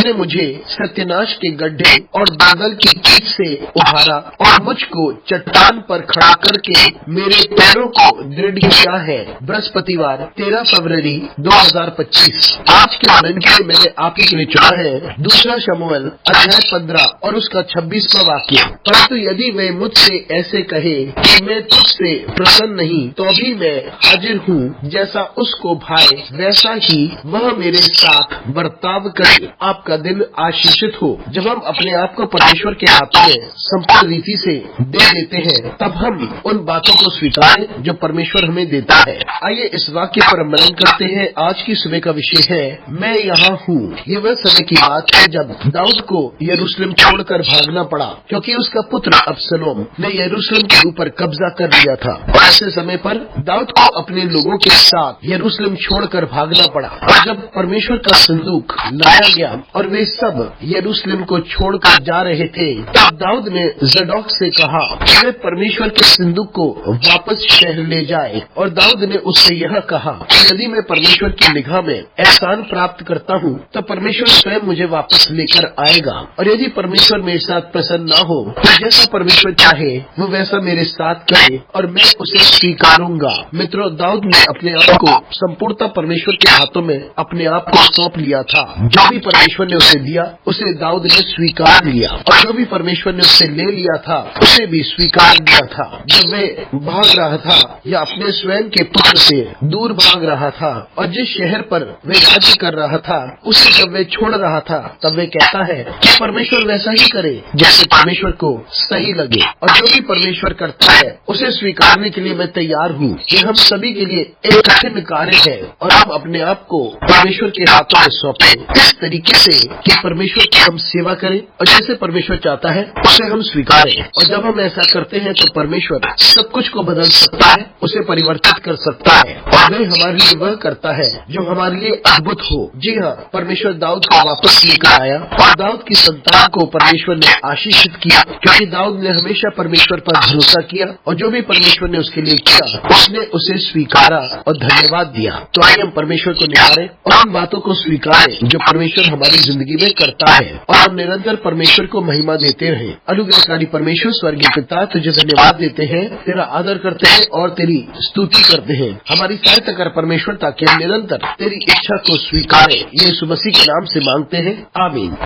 तूने मुझे सत्यानाश के गड्ढे और दलदल की कीच से उभारा और मुझको चट्टान पर खड़ा करके मेरे पैरों को दृढ़ किया है। बृहस्पतिवार 13 फरवरी 2025। आज के वर्णन के लिए मैंने आपके लिए चुना है 2 शमूएल अध्याय 15 और उसका 26वां वाक्य। परंतु यदि वे मुझसे ऐसे कहे कि मैं तुझसे प्रसन्न नहीं, तो भी मैं हाजिर हूँ, जैसा उसको भाए वैसा ही वह मेरे साथ बर्ताव करे। आपका दिन आशीषित हो। जब हम अपने आप को परमेश्वर के हाथों में संपूर्ण रीति से दे देते हैं, तब हम उन बातों को स्वीकारें जो परमेश्वर हमें देता है। आइए इस वाक्य पर मनन करते हैं। आज की सुबह का विषय है मैं यहाँ हूँ। ये वह समय की बात है जब दाऊद को यरूशलेम छोड़कर भागना पड़ा, क्योंकि उसका पुत्र अबसलोम ने यरूशलेम के ऊपर कब्जा कर लिया था। और ऐसे समय पर दाऊद को अपने लोगों के साथ यरूशलेम छोड़कर भागना पड़ा। और जब परमेश्वर का संदूक लाया गया और वे सब यरूशलेम को छोड़कर जा रहे थे, तब दाऊद ने जदोक से कहा कि वे परमेश्वर के संदूक को वापस शहर ले जाए। और दाऊद ने उससे यह कहा कि यदि मैं परमेश्वर की निगाह में एहसान प्राप्त करता हूँ, तो परमेश्वर स्वयं मुझे वापस लेकर आएगा। और यदि परमेश्वर मेरे साथ प्रसन्न न हो, तो जैसा परमेश्वर चाहे वो वैसा मेरे साथ करे और मैं उसे स्वीकारूंगा। मित्रों, दाऊद ने अपने आप को संपूर्णतः परमेश्वर के हाथों में अपने आप को सौंप लिया था। जो भी परमेश्वर ने उसे दिया, उसे दाऊद ने स्वीकार लिया, और जो भी परमेश्वर ने उससे ले लिया था, उसे भी स्वीकार लिया था। जब वे भाग रहा था या अपने स्वयं के पुत्र से दूर भाग रहा था, और जिस शहर पर वे राज्य कर रहा था, उसे जब वे छोड़ रहा था, तब वे कहता है कि परमेश्वर वैसा ही करे जैसे परमेश्वर को सही लगे। और जो भी परमेश्वर करता है, उसे स्वीकारने के लिए मैं तैयार हूँ। ये हम सभी के लिए एक कठिन कार्य है, और हम अपने आप को परमेश्वर के हाथों में सौंपे इस तरीके से कि परमेश्वर की हम सेवा करें, और जैसे परमेश्वर चाहता है उसे हम स्वीकारें। और जब हम ऐसा करते हैं, तो परमेश्वर सब कुछ को बदल सकता है, उसे परिवर्तित कर सकता है, और वह हमारे लिए वह करता है जो हमारे लिए अद्भुत हो। जी हाँ, परमेश्वर दाऊद को वापस लेकर आया, और दाऊद की संतान को परमेश्वर ने आशीषित किया, क्योंकि दाऊद ने हमेशा परमेश्वर पर भरोसा किया, और जो भी परमेश्वर ने उसके लिए किया, उसने उसे स्वीकारा और धन्यवाद दिया। तो आइए हम परमेश्वर को निहारें और उन बातों को स्वीकारें जो परमेश्वर हमारी जिंदगी में करता है, और हम निरंतर परमेश्वर को महिमा देते रहें। अनुग्रहकारी परमेश्वर स्वर्गीय पिता, तुझे धन्यवाद देते हैं, तेरा आदर करते हैं और तेरी स्तुति करते हैं। हमारी सहायता कर परमेश्वर, ताकि हम निरंतर तेरी इच्छा को स्वीकारें। यीशु मसीह के नाम से मांगते हैं, आमीन।